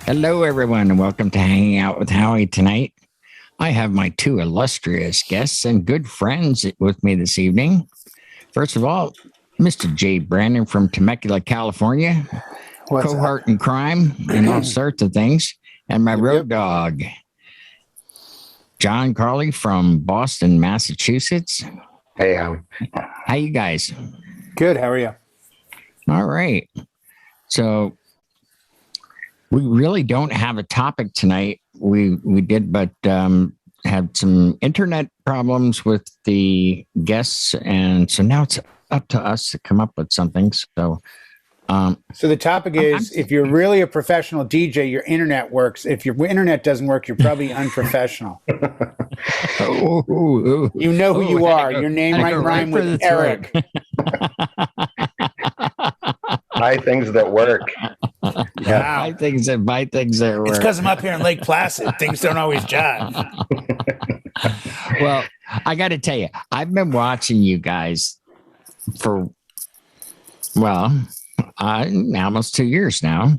Hello, everyone, and welcome to Hanging Out with Howie tonight. I have my two illustrious guests and good friends with me this evening. First of all, Mr. Jay Brandon from Temecula, California, cohort in crime and all sorts of things, and my road dog, John Carley from Boston, Massachusetts. Hey, Howie. How you guys? Good. How are you? All right. So we really don't have a topic tonight. We did, but had some internet problems with the guests, and so now it's up to us to come up with something. So the topic is: if you're really a professional DJ, your internet works. If your internet doesn't work, you're probably unprofessional. You know who you are. Your name might rhyme with Eric. Buy things that work. Yeah, buy things that work. It's because I'm up here in Lake Placid. Things don't always jive. Well, I got to tell you, I've been watching you guys for almost 2 years now,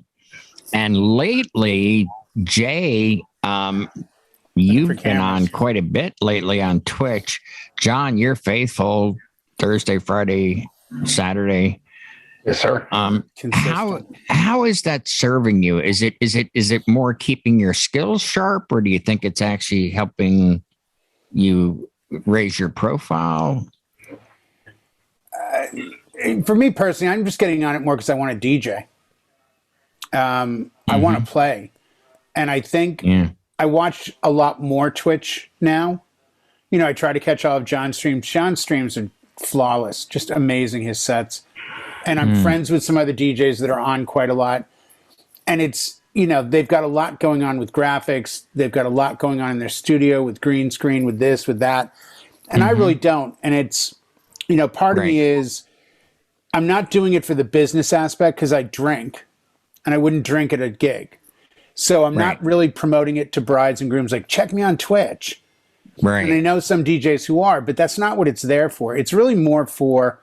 and lately, Jay, you've been on quite a bit lately on Twitch. John, you're faithful Thursday, Friday, Saturday. Yes, sir. How is that serving you? Is it more keeping your skills sharp, or do you think it's actually helping you raise your profile? For me personally, I'm just getting on it more because I want to DJ. I want to play, and I think I watch a lot more Twitch now. You know, I try to catch all of John's streams. John's streams are flawless, just amazing, his sets. And I'm friends with some other DJs that are on quite a lot. And it's, you know, they've got a lot going on with graphics. They've got a lot going on in their studio with green screen, with this, with that. And I really don't. And it's, you know, part of me is, I'm not doing it for the business aspect because I drink. And I wouldn't drink at a gig. So I'm not really promoting it to brides and grooms like, check me on Twitch. Right. And I know some DJs who are, but that's not what it's there for. It's really more for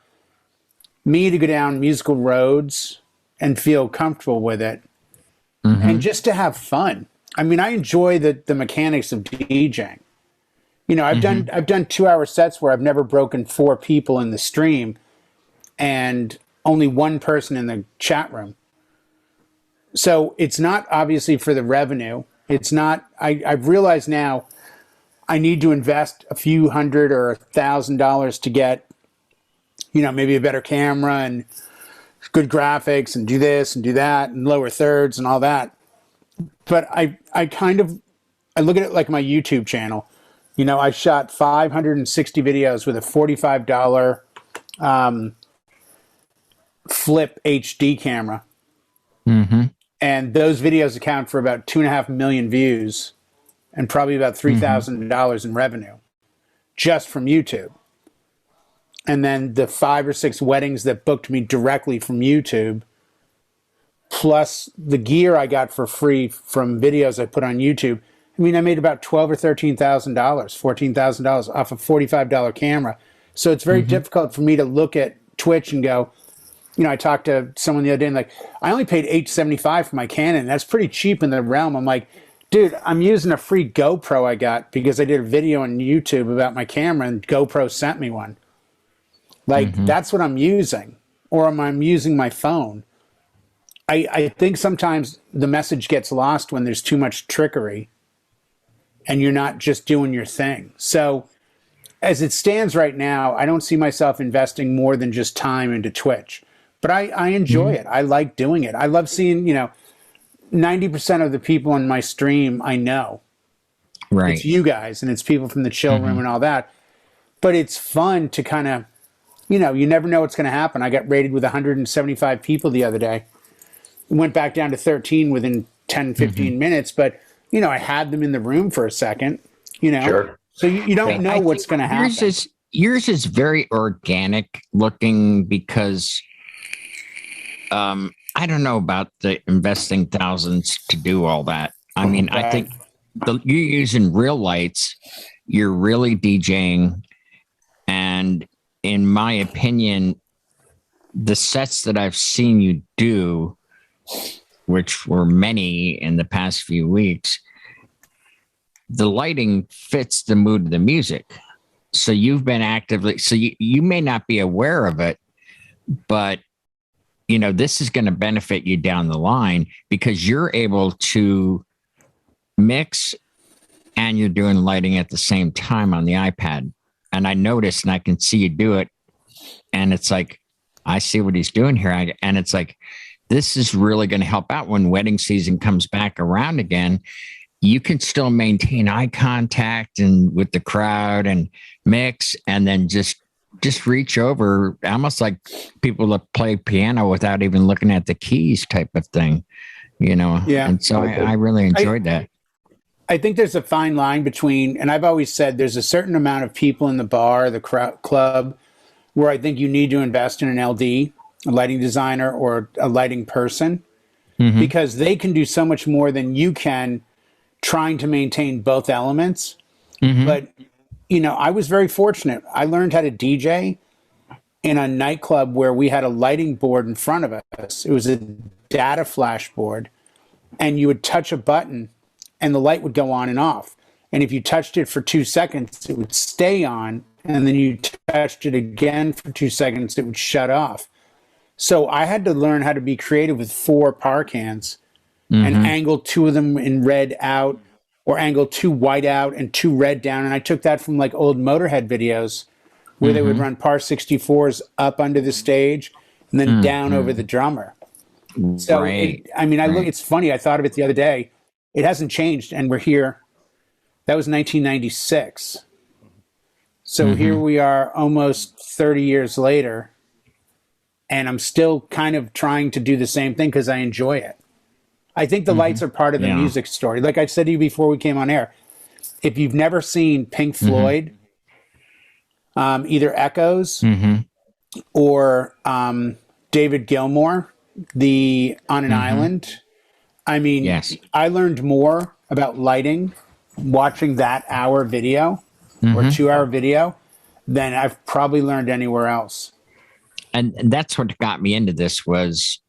me to go down musical roads and feel comfortable with it and just to have fun. I mean, I enjoy the mechanics of DJing. You know, I've done 2-hour sets where I've never broken 4 people in the stream and only 1 person in the chat room. So it's not obviously for the revenue. It's not, I've realized now I need to invest a few $100 or $1,000 to get, you know, maybe a better camera and good graphics and do this and do that and lower thirds and all that. But I look at it like my YouTube channel. You know, I shot 560 videos with a $45 flip HD camera. And those videos account for about 2.5 million views and probably about $3,000 in revenue just from YouTube. And then the 5 or 6 weddings that booked me directly from YouTube, plus the gear I got for free from videos I put on YouTube. I mean, I made about $12,000 or $13,000, $14,000 off a $45 camera. So it's very difficult for me to look at Twitch and go, you know, I talked to someone the other day and like, I only paid $875 for my Canon. That's pretty cheap in the realm. I'm like, dude, I'm using a free GoPro I got because I did a video on YouTube about my camera and GoPro sent me one. Like, that's what I'm using. Or I'm using my phone. I think sometimes the message gets lost when there's too much trickery and you're not just doing your thing. So as it stands right now, I don't see myself investing more than just time into Twitch. But I enjoy it. I like doing it. I love seeing, you know, 90% of the people on my stream I know. Right. It's you guys and it's people from the chill room and all that. But it's fun to kind of, you know, you never know what's going to happen. I got rated with 175 people the other day. Went back down to 13 within 10, 15 minutes. But, you know, I had them in the room for a second, you know. Sure. So you don't know what's going to happen. Yours is very organic looking because I don't know about the investing thousands to do all that. I mean, I think you're using real lights. You're really DJing. And in my opinion, the sets that I've seen you do, which were many in the past few weeks, the lighting fits the mood of the music. So you've been actively, so you may not be aware of it, but you know, this is going to benefit you down the line because you're able to mix and you're doing lighting at the same time on the iPad. And I noticed and I can see you do it. And it's like, I see what he's doing here. And it's like, this is really going to help out when wedding season comes back around again. You can still maintain eye contact and with the crowd and mix and then just reach over, almost like people that play piano without even looking at the keys type of thing, you know? Yeah. And so I really enjoyed that. I think there's a fine line between, and I've always said there's a certain amount of people in the bar, the club, where I think you need to invest in an LD, a lighting designer or a lighting person, because they can do so much more than you can trying to maintain both elements. But, you know, I was very fortunate. I learned how to DJ in a nightclub where we had a lighting board in front of us. It was a data flash board, and you would touch a button and the light would go on and off. And if you touched it for 2 seconds, it would stay on. And then you touched it again for 2 seconds, it would shut off. So I had to learn how to be creative with 4 power cans and angle 2 of them in red out, or angle 2 white out and 2 red down. And I took that from like old Motorhead videos where they would run par 64s up under the stage and then down over the drummer. So, it's funny. I thought of it the other day. It hasn't changed, and we're here. That was 1996. So here we are almost 30 years later, and I'm still kind of trying to do the same thing because I enjoy it. I think the lights are part of the music story. Like I said to you before we came on air, if you've never seen Pink Floyd, either Echoes or David Gilmour, the On an Island, I mean, I learned more about lighting watching that hour video or 2-hour video than I've probably learned anywhere else. And that's what got me into this was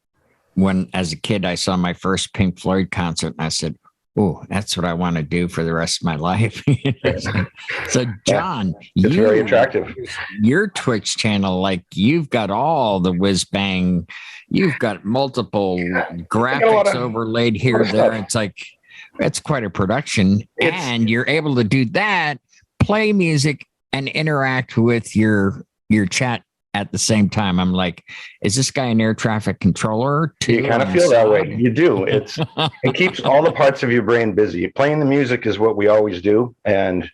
when, as a kid, I saw my first Pink Floyd concert and I said, oh, that's what I want to do for the rest of my life. So, John, it's very attractive. Your Twitch channel, like you've got all the whiz bang, you've got multiple graphics overlaid here, there. It's like, it's quite a production. And you're able to do that, play music, and interact with your chat at the same time. I'm like, is this guy an air traffic controller too? You kind of feel that way. You do. It keeps all the parts of your brain busy. Playing the music is what we always do. And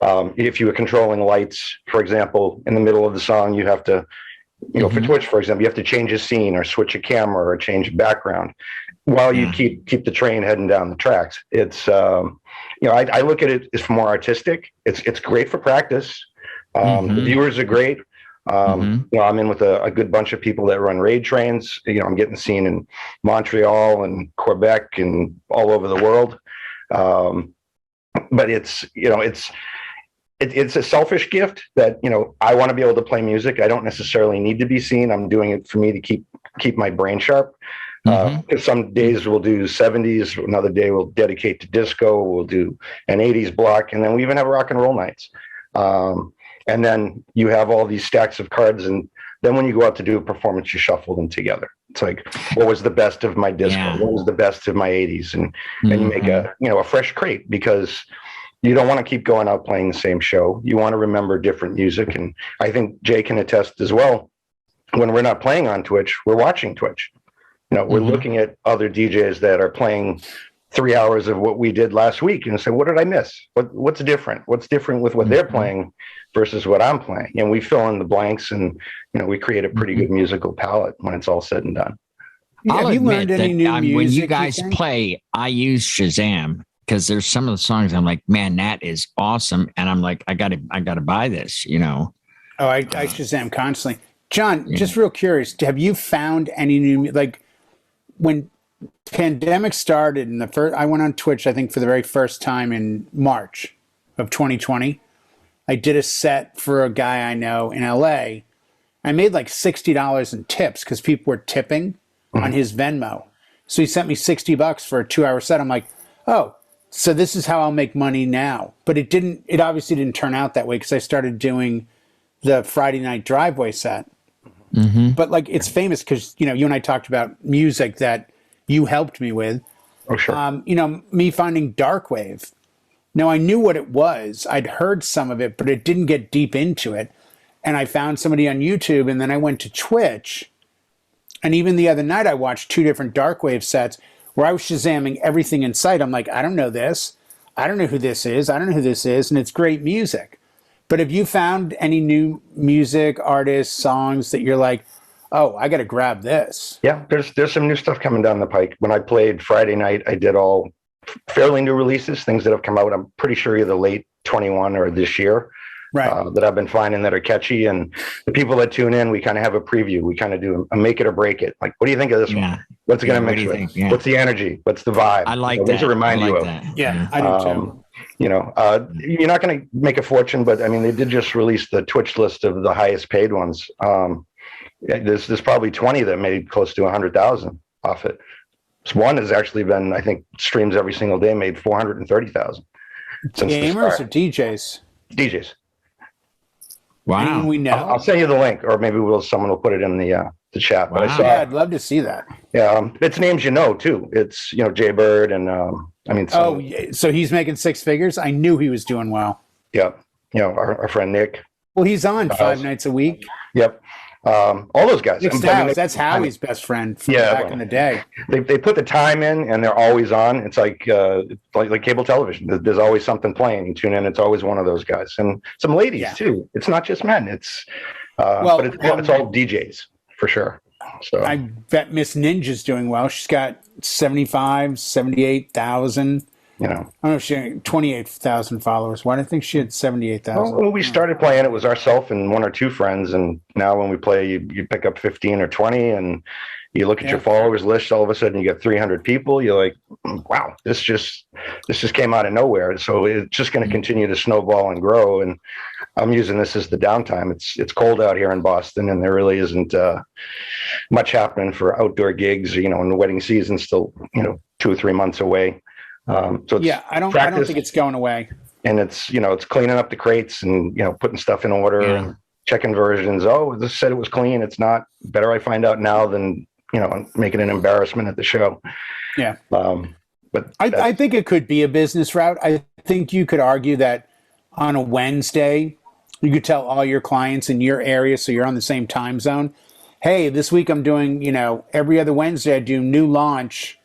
if you were controlling lights, for example, in the middle of the song, you have to, you know, for Twitch, for example, you have to change a scene or switch a camera or change a background while you keep the train heading down the tracks. It's, you know, I look at it as more artistic. It's great for practice. The viewers are great. You know, I'm in with a good bunch of people that run raid trains. You know, I'm getting seen in Montreal and Quebec and all over the world. But it's, you know, it's a selfish gift that, you know, I want to be able to play music. I don't necessarily need to be seen. I'm doing it for me to keep my brain sharp. Because some days we'll do 70s, another day we'll dedicate to disco, we'll do an 80s block, and then we even have rock and roll nights. And then you have all these stacks of cards, and then when you go out to do a performance, you shuffle them together. It's like, what was the best of my disco? Yeah. What was the best of my 80s? And you make a fresh crate, because you don't want to keep going out playing the same show. You want to remember different music. And I think Jay can attest as well. When we're not playing on Twitch, we're watching Twitch. You know, we're looking at other DJs that are playing 3 hours of what we did last week and say, what did I miss? What's different? What's different with what they're playing versus what I'm playing? And we fill in the blanks, and, you know, we create a pretty good musical palette when it's all said and done. I'll admit that when you guys play, I use Shazam, because there's some of the songs I'm like, man, that is awesome. And I'm like, I gotta buy this, you know? Oh, I Shazam constantly. John, just real curious, have you found any new, like when pandemic started and I went on Twitch, I think for the very first time in March of 2020, I did a set for a guy I know in LA. I made like $60 in tips because people were tipping on his Venmo. So he sent me $60 for a 2-hour set. I'm like, oh, so this is how I'll make money now. But it obviously didn't turn out that way because I started doing the Friday night driveway set. Mm-hmm. But like, it's famous because, you and I talked about music that you helped me with. Oh, sure. Me finding Darkwave. Now, I knew what it was. I'd heard some of it, but it didn't get deep into it. And I found somebody on YouTube, and then I went to Twitch. And even the other night, I watched 2 different Darkwave sets where I was Shazamming everything in sight. I'm like, I don't know this. I don't know who this is. I don't know who this is. And it's great music. But have you found any new music, artists, songs that you're like, oh, I got to grab this? Yeah, there's some new stuff coming down the pike. When I played Friday night, I did all fairly new releases, things that have come out. I'm pretty sure either late 21 or this year. Right. That I've been finding that are catchy. And the people that tune in, we kind of have a preview. We kind of do a make it or break it. Like, what do you think of this one? What's it going to mix with? Yeah. What's the energy? What's the vibe? I like that. What does it remind you of? That. Yeah, I do too. You're not going to make a fortune, but I mean, they did just release the Twitch list of the highest paid ones. There's probably 20 that made close to 100,000 off it. This one has actually been, I think, streams every single day, made 430,000. Gamers or DJs? DJs. Wow. Anyone we know? I'll send you the link, or maybe someone will put it in the chat. But Wow. I'd love to see that. Yeah, it's names too. It's Jay Bird and so he's making 6 figures. I knew he was doing well. Yeah, our friend Nick. Well, he's on 5 nights a week. Yep. All those guys. That's Howie's best friend from back in the day. They put the time in, and they're always on. It's like cable television. There's always something playing. You tune in, it's always one of those guys, and some ladies too. It's not just men. It's but it's all DJs for sure. So I bet Miss Ninja's doing well. She's got 78,000. I don't know if she had 28,000 followers. Why do I think she had 78,000? Well, when we started playing, it was ourselves and 1 or 2 friends. And now when we play, you pick up 15 or 20 and you look at your followers list, all of a sudden you get 300 people. You're like, wow, this just came out of nowhere. So it's just going to continue to snowball and grow. And I'm using this as the downtime. It's cold out here in Boston, and there really isn't much happening for outdoor gigs, and the wedding season's still, 2 or 3 months away. So I don't think it's going away. And it's cleaning up the crates and putting stuff in order, and checking versions. Oh, this said it was clean. It's not. Better I find out now than making an embarrassment at the show. Yeah. But I think it could be a business route. I think you could argue that on a Wednesday, you could tell all your clients in your area, so you're on the same time zone. Hey, this week I'm doing, every other Wednesday I do new launch,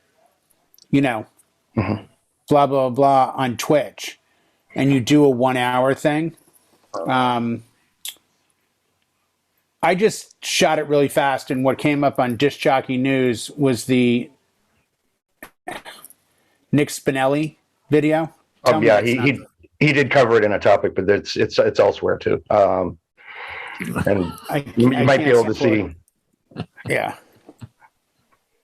blah, blah, blah on Twitch. And you do a 1 hour thing. I just shot it really fast, and what came up on Disc Jockey News was the Nick Spinelli video. He did cover it in a topic, but it's elsewhere too. And you might be able to see. Yeah.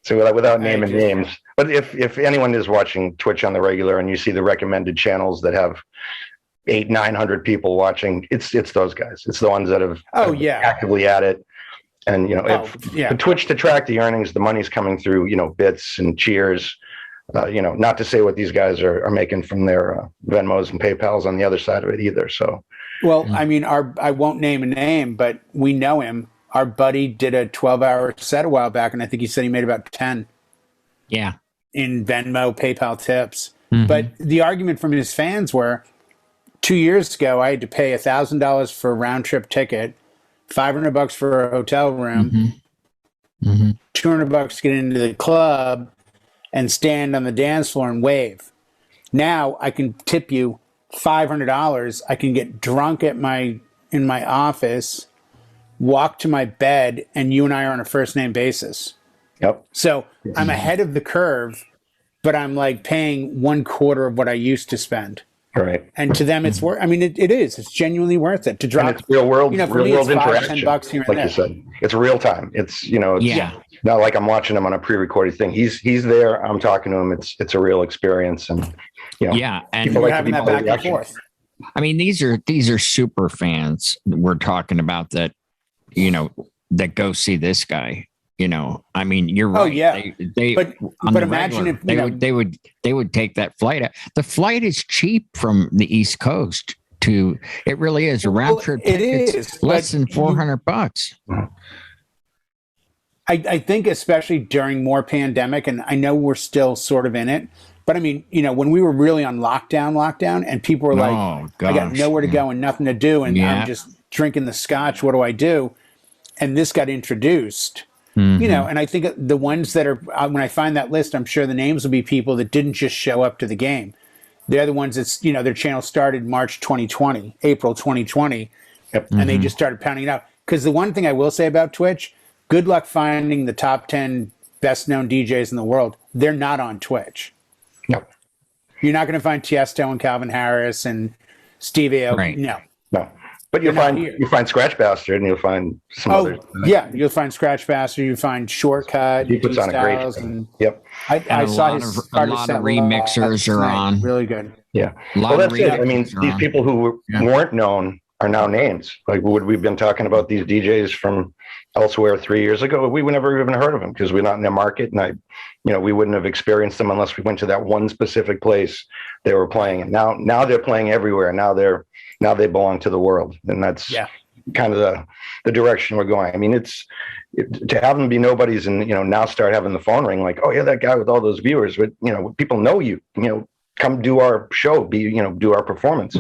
So without naming names, but if anyone is watching Twitch on the regular and you see the recommended channels that have 800-900 people watching, it's those guys. It's the ones that have actively at it. And the Twitch to track the earnings, the money's coming through bits and cheers. Not to say what these guys are making from their Venmos and PayPals on the other side of it either. So, well, I mean, I won't name a name, but we know him. Our buddy did a 12-hour set a while back, and I think he said he made about 10. Yeah. In Venmo, PayPal tips. Mm-hmm. But the argument from his fans were, 2 years ago, I had to pay $1,000 for a round-trip ticket, $500 for a hotel room, $200 to get into the club, and stand on the dance floor and wave. Now I can tip you $500. I can get drunk in my office, walk to my bed, and you and I are on a first name basis. Yep. So I'm ahead of the curve, but I'm like paying 1/4 of what I used to spend. Right. And to them, it's worth. I mean, it is. It's genuinely worth it to drop. And it's real world, for me, it's interaction. $5-10 here and like there. you said, it's real time. It's not like I'm watching him on a pre-recorded thing. He's there. I'm talking to him. It's a real experience, and and we're having that back and forth. I mean, these are super fans we're talking about that that go see this guy. I mean, you're right. Oh yeah. They but imagine regular, if they would take that flight. The flight is cheap from the East Coast to. It really is a round trip. It is less than $400. I think especially during more pandemic, and I know we're still sort of in it, but I mean, when we were really on lockdown, and people were like, I got nowhere to go and nothing to do, and I'm just drinking the scotch. What do I do? And this got introduced. And I think the ones that are, when I find that list, I'm sure the names will be people that didn't just show up to the game. They're the ones that's, their channel started March 2020, April 2020, and they just started pounding it out. Because the one thing I will say about Twitch, good luck finding the top 10 best known DJs in the world. They're not on Twitch. No. You're not going to find Tiesto and Calvin Harris and Steve Aoki. Right. No. But you'll find Scratch Bastard, and you'll find some others. Yeah, you'll find Scratch Bastard. You find Shortcut. He puts on a great. I saw a lot of remixers are on. Really good. Yeah. Well, that's it. I mean, these people who weren't known are now names. Like we've been talking about these DJs from elsewhere 3 years ago. We never even heard of them because we're not in their market, and we wouldn't have experienced them unless we went to that one specific place they were playing. And now they're playing everywhere. Now they belong to the world, and that's kind of the direction we're going. I mean, to have them be nobodies, and now start having the phone ring like, oh yeah, that guy with all those viewers, but people know you. Come do our show, do our performance.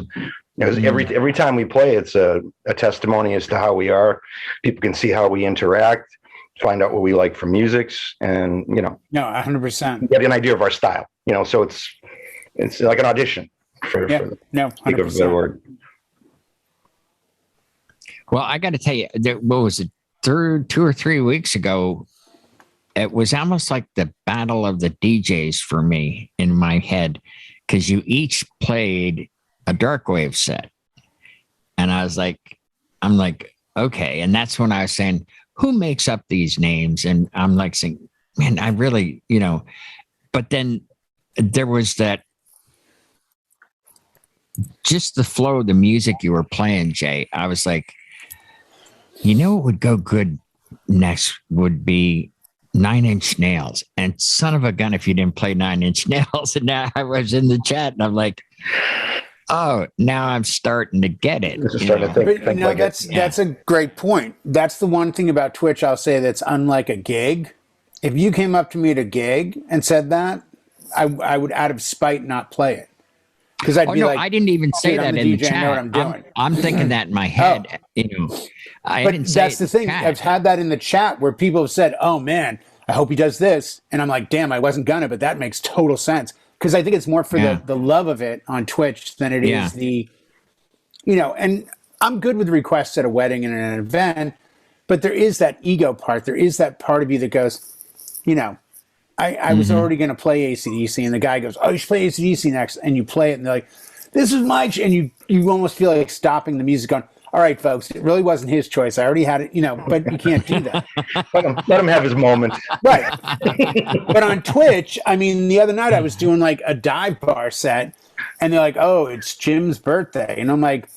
Every time we play, it's a testimony as to how we are. People can see how we interact, find out what we like for musics, and no, 100% get an idea of our style. So it's like an audition for 100%. Well, I got to tell you, what was it, 2 or 3 weeks ago? It was almost like the battle of the DJs for me in my head, because you each played a darkwave set, and I'm like, okay, and that's when I was saying, who makes up these names? And I'm like saying, man, I really, but then there was that. Just the flow of the music you were playing, Jay. I was like, what would go good next would be 9 Inch Nails. And son of a gun, if you didn't play 9 Inch Nails. And now I was in the chat and I'm like, oh, now I'm starting to get it. That's a great point. That's the one thing about Twitch I'll say that's unlike a gig. If you came up to me at a gig and said that, I would out of spite not play it. Because I'd be like, I didn't even say that in the chat. I know what I'm doing. I'm thinking that in my head. I didn't say that's the thing. I've had that in the chat where people have said, "Oh man, I hope he does this," and I'm like, "Damn, I wasn't gonna," but that makes total sense because I think it's more for the love of it on Twitch than it is the, And I'm good with requests at a wedding and an event, but there is that ego part. There is that part of you that goes, I was already going to play AC/DC, and the guy goes, "Oh, you should play AC/DC next," and you play it, and they're like, "This is my," and you almost feel like stopping the music, going, "All right, folks, it really wasn't his choice. I already had it," but you can't do that. let him have his moment, right? But on Twitch, I mean, the other night I was doing like a dive bar set, and they're like, "Oh, it's Jim's birthday," and I'm like.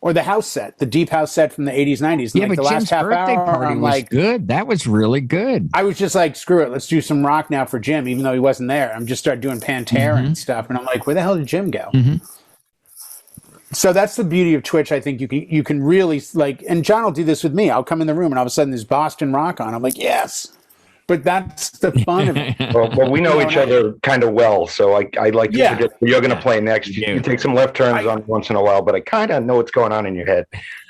Or the house set, the deep house set from the 80s, 90s. Yeah, but the last Jim's birthday party was good. That was really good. I was just like, screw it. Let's do some rock now for Jim, even though he wasn't there. I'm just started doing Pantera and stuff. And I'm like, where the hell did Jim go? So that's the beauty of Twitch. I think you can really and John will do this with me. I'll come in the room and all of a sudden there's Boston rock on. I'm like, yes. But that's the fun of it. Well, we know each other kind of well, so I like to predict you're going to play next. You take some left turns on once in a while, but I kind of know what's going on in your head.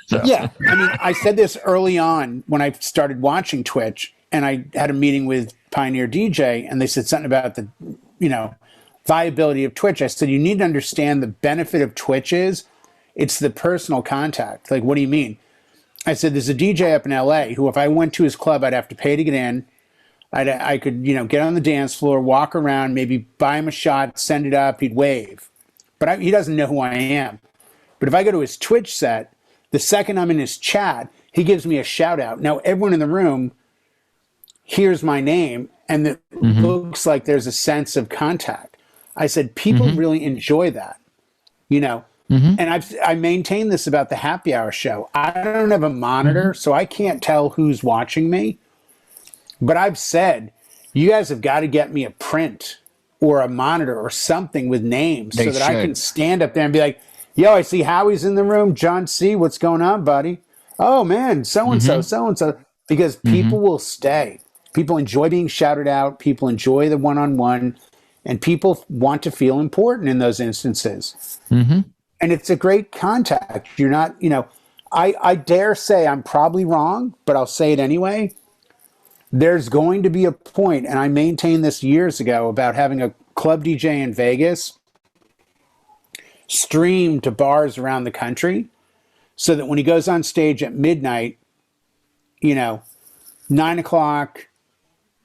So. Yeah, I mean, I said this early on when I started watching Twitch, and I had a meeting with Pioneer DJ, and they said something about the, viability of Twitch. I said, you need to understand the benefit of Twitch is it's the personal contact. Like, what do you mean? I said, there's a DJ up in LA who, if I went to his club, I'd have to pay to get in. I could, get on the dance floor, walk around, maybe buy him a shot, send it up, he'd wave. But he doesn't know who I am. But if I go to his Twitch set, the second I'm in his chat, he gives me a shout out. Now, everyone in the room hears my name, and it looks like there's a sense of contact. I said, people really enjoy that, And I maintain this about the happy hour show. I don't have a monitor, so I can't tell who's watching me. But I've said, you guys have got to get me a print or a monitor or something with names so that I can stand up there and be like, yo, I see Howie's in the room. John C., what's going on, buddy? Oh, man, so-and-so, so-and-so. Because people will stay. People enjoy being shouted out. People enjoy the one-on-one. And people want to feel important in those instances. And it's a great contact. You're not, I dare say I'm probably wrong, but I'll say it anyway. There's going to be a point, and I maintained this years ago, about having a club DJ in Vegas stream to bars around the country so that when he goes on stage at midnight, 9 o'clock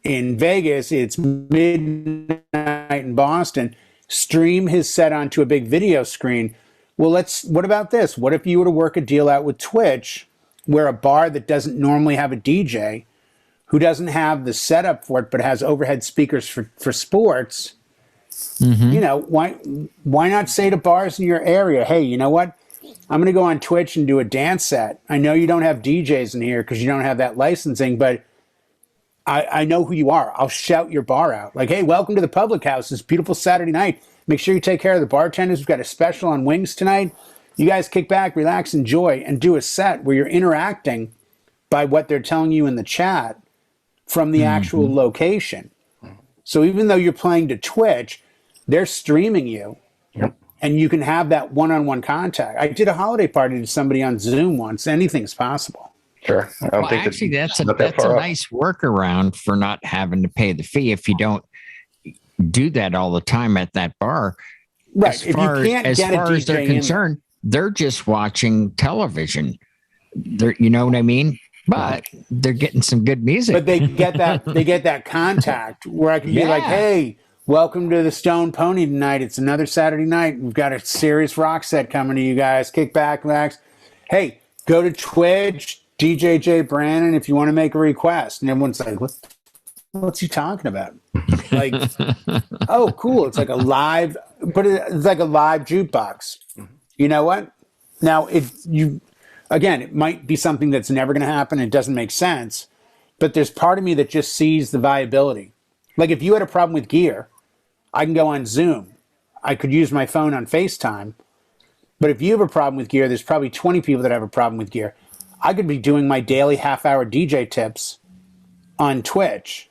in Vegas, it's midnight in Boston, stream his set onto a big video screen. Well, what about this? What if you were to work a deal out with Twitch where a bar that doesn't normally have a DJ, who doesn't have the setup for it, but has overhead speakers for sports, why not say to bars in your area, hey, you know what? I'm going to go on Twitch and do a dance set. I know you don't have DJs in here because you don't have that licensing, but I know who you are. I'll shout your bar out. Like, hey, welcome to the Public House. This beautiful Saturday night. Make sure you take care of the bartenders. We've got a special on wings tonight. You guys kick back, relax, enjoy, and do a set where you're interacting by what they're telling you in the chat from the actual location. So even though you're playing to Twitch, they're streaming you. And you can have that one-on-one contact. I did a holiday party to somebody on Zoom once. Anything's possible. Sure. I don't think actually, that's a nice workaround for not having to pay the fee if you don't do that all the time at that bar. Right. As far as they're concerned, they're just watching television. You know what I mean? But they're getting some good music. But they get that contact where I can be like, hey, welcome to the Stone Pony tonight. It's another Saturday night. We've got a serious rock set coming to you guys. Kick back, relax. Hey, go to Twitch, DJ J. Brannon, if you want to make a request. And everyone's like, what's he talking about? Like, oh, cool. It's like a live, but it's like a live jukebox. You know what? Now, it might be something that's never going to happen. It doesn't make sense. But there's part of me that just sees the viability. Like if you had a problem with gear, I can go on Zoom. I could use my phone on FaceTime. But if you have a problem with gear, there's probably 20 people that have a problem with gear. I could be doing my daily half-hour DJ tips on Twitch.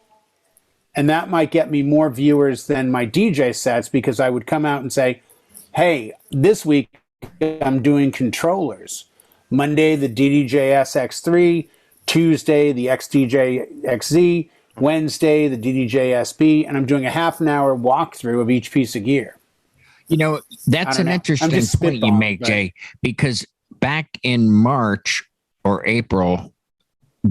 And that might get me more viewers than my DJ sets because I would come out and say, hey, this week I'm doing controllers. Monday, the DDJ SX3. Tuesday, the XDJ XZ. Wednesday, the DDJ SB. And I'm doing a half an hour walkthrough of each piece of gear. That's an interesting point you make, Jay, because back in March or April,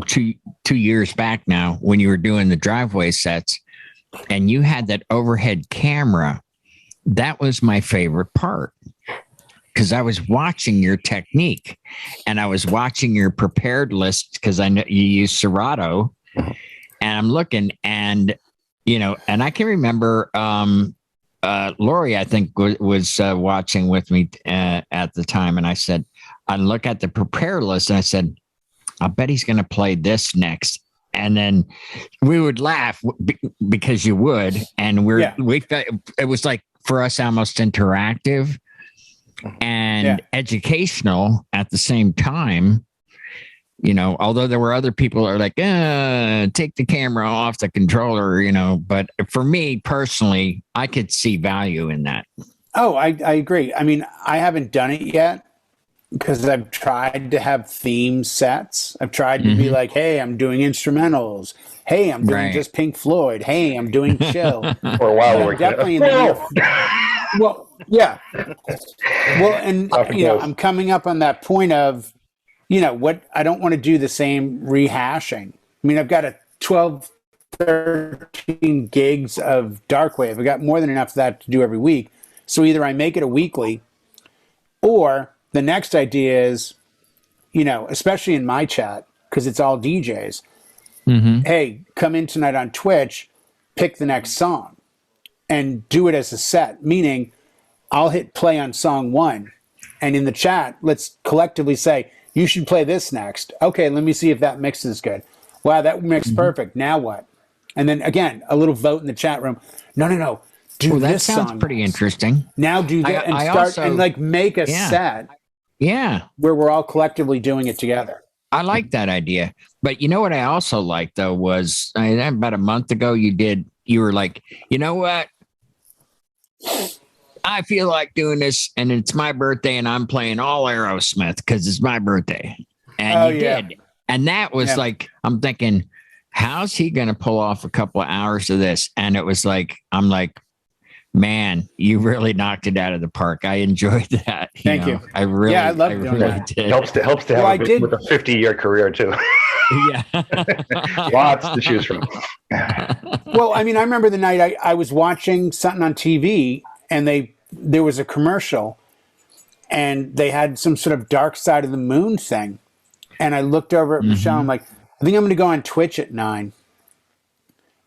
two years back now, when you were doing the driveway sets and you had that overhead camera, that was my favorite part because I was watching your technique and I was watching your prepared list because I know you use Serato, and I'm looking and I can remember Lori, I think, was watching with me at the time. And I said, I look at the prepare list and I said, I bet he's going to play this next. And then we would laugh because you would. And we felt it was like for us almost interactive and educational at the same time. Although there were other people that are like, take the camera off the controller, but for me personally, I could see value in that. Oh, I agree. I mean, I haven't done it yet because I've tried to have theme sets. I've tried to be like, hey, I'm doing instrumentals. Hey, I'm doing just Pink Floyd. Hey, I'm doing chill. For a while, we're definitely in the well, yeah. Well, and I'm coming up on that point of, what I don't want to do the same rehashing. I mean, I've got a 12, 13 gigs of Darkwave. I've got more than enough of that to do every week. So either I make it a weekly, or the next idea is, especially in my chat, because it's all DJs. Hey, come in tonight on Twitch, pick the next song and do it as a set. Meaning I'll hit play on song 1 and in the chat, let's collectively say, you should play this next. Okay, let me see if that mix is good. Wow, that makes perfect. Now what? And then again, a little vote in the chat room. No. Do that this sounds song pretty next. interesting. Now do that and I start also, and like make a set where we're all collectively doing it together. I like that idea. But you know what I also like though was about a month ago you were like, you know what? I feel like doing this and it's my birthday and I'm playing all Aerosmith because it's my birthday. And you did. And that was like, I'm thinking, how's he going to pull off a couple of hours of this? And it was like, I'm like, man, you really knocked it out of the park. I enjoyed that. Thank you. I really, I love doing that. did. Helps to have with a 50-year career too. Yeah. Lots to choose from. Well, I mean, I remember the night I was watching something on TV and there was a commercial and they had some sort of Dark Side of the Moon thing. And I looked over at Michelle. I'm like, I think I'm going to go on Twitch at 9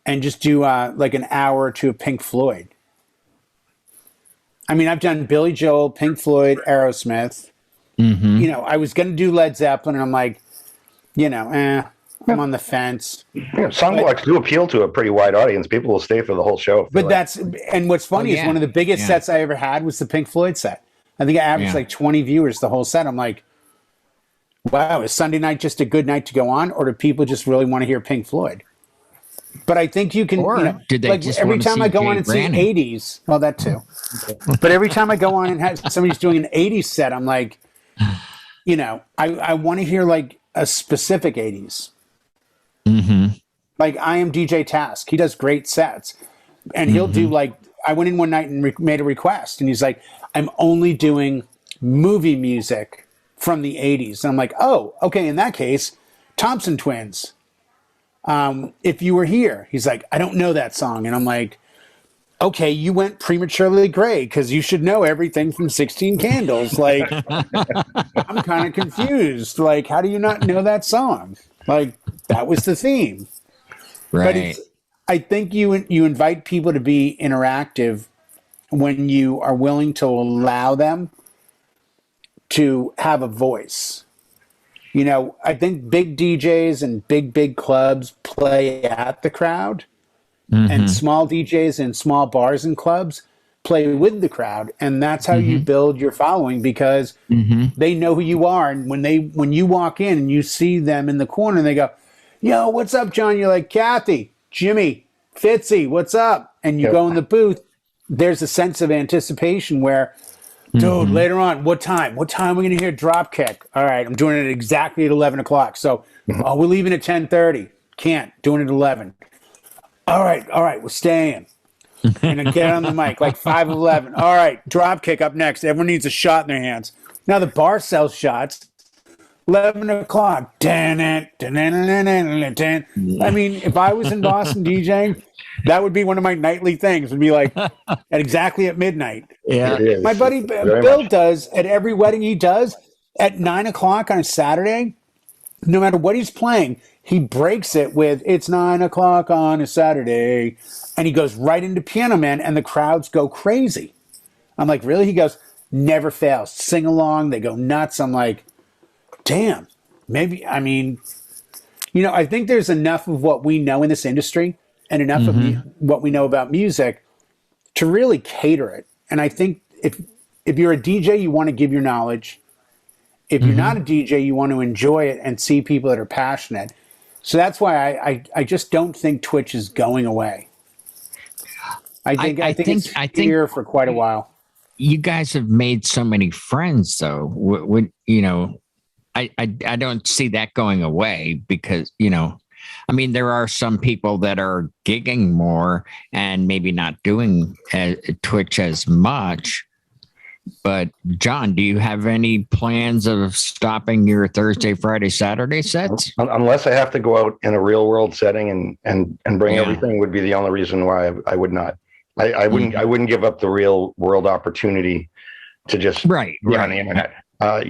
and just do like an hour or two of Pink Floyd. I mean, I've done Billy Joel, Pink Floyd, Aerosmith. You know, I was going to do Led Zeppelin, and I'm like, I'm on the fence. Yeah, song blocks do appeal to a pretty wide audience. People will stay for the whole show. But and what's funny is one of the biggest sets I ever had was the Pink Floyd set. I think I averaged like 20 viewers the whole set. I'm like, wow, is Sunday night just a good night to go on, or do people just really want to hear Pink Floyd? But I think you can, did they like just every want to time see I go Jay on and Brannon? see 80s, well, that too. But every time I go on and have somebody's doing an 80s set, I'm like, I want to hear like a specific 80s. Like I am DJ Task. He does great sets. And he'll do like, I went in one night and made a request. And he's like, I'm only doing movie music from the 80s. And I'm like, oh, okay, in that case, Thompson Twins. If You Were Here. He's like, I don't know that song. And I'm like, okay, you went prematurely gray because you should know everything from 16 Candles. Like, I'm kind of confused. Like, how do you not know that song? Like, that was the theme. Right. But I think you invite people to be interactive when you are willing to allow them to have a voice. I think big DJs and big clubs play at the crowd, and small DJs in small bars and clubs play with the crowd, and that's how you build your following because they know who you are. And when you walk in and you see them in the corner, and they go, "Yo, what's up, John?" You're like, "Kathy, Jimmy, Fitzy, what's up?" And you go in the booth. There's a sense of anticipation where, dude, later on, what time? What time are we going to hear Dropkick? All right, I'm doing it exactly at 11 o'clock. So we're leaving at 10:30. Can't. Doing it at 11. All right, we're staying. And then get on the mic, like 5:11. All right, Dropkick up next. Everyone needs a shot in their hands. Now the bar sells shots. 11 o'clock. I mean, if I was in Boston DJing, that would be one of my nightly things. Would be like at exactly at midnight. Yeah. My buddy Bill does at every wedding he does at 9 o'clock on a Saturday. No matter what he's playing, he breaks it with "It's 9 o'clock on a Saturday," and he goes right into Piano Man, and the crowds go crazy. I'm like, really? He goes, never fails. Sing along. They go nuts. I'm like, damn. Maybe. I mean, I think there's enough of what we know in this industry and enough of what we know about music to really cater it. And I think if you're a DJ, you want to give your knowledge. If you're not a DJ, you want to enjoy it and see people that are passionate. So that's why I just don't think Twitch is going away. I think it's here for quite a while. You guys have made so many friends, though. I don't see that going away because, I mean, there are some people that are gigging more and maybe not doing Twitch as much. But John, do you have any plans of stopping your Thursday, Friday, Saturday sets? Unless I have to go out in a real world setting and bring everything would be the only reation why I would not. I wouldn't give up the real world opportunity to just be on the internet. But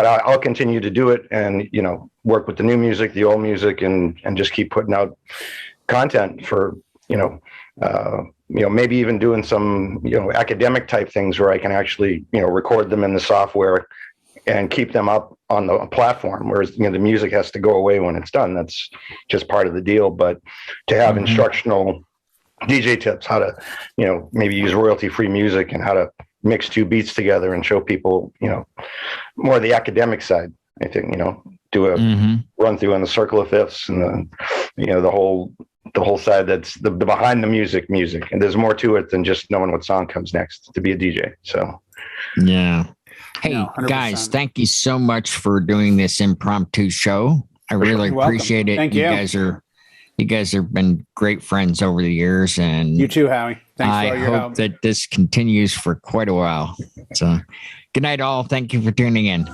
I'll continue to do it and work with the new music, the old music, and just keep putting out content for maybe even doing some academic type things where I can actually record them in the software and keep them up on the platform. Whereas, the music has to go away when it's done. That's just part of the deal. But to have instructional DJ tips, how to, maybe use royalty-free music and how to mix two beats together and show people, more of the academic side. I think, do a run through on the circle of fifths and the whole side that's the behind the music. And there's more to it than just knowing what song comes next to be a DJ. So, yeah. Hey, guys, thank you so much for doing this impromptu show. I really appreciate it. Thank you. You guys have been great friends over the years, and you too, Howie. Thanks for all your help. I hope that this continues for quite a while. So, good night, all. Thank you for tuning in.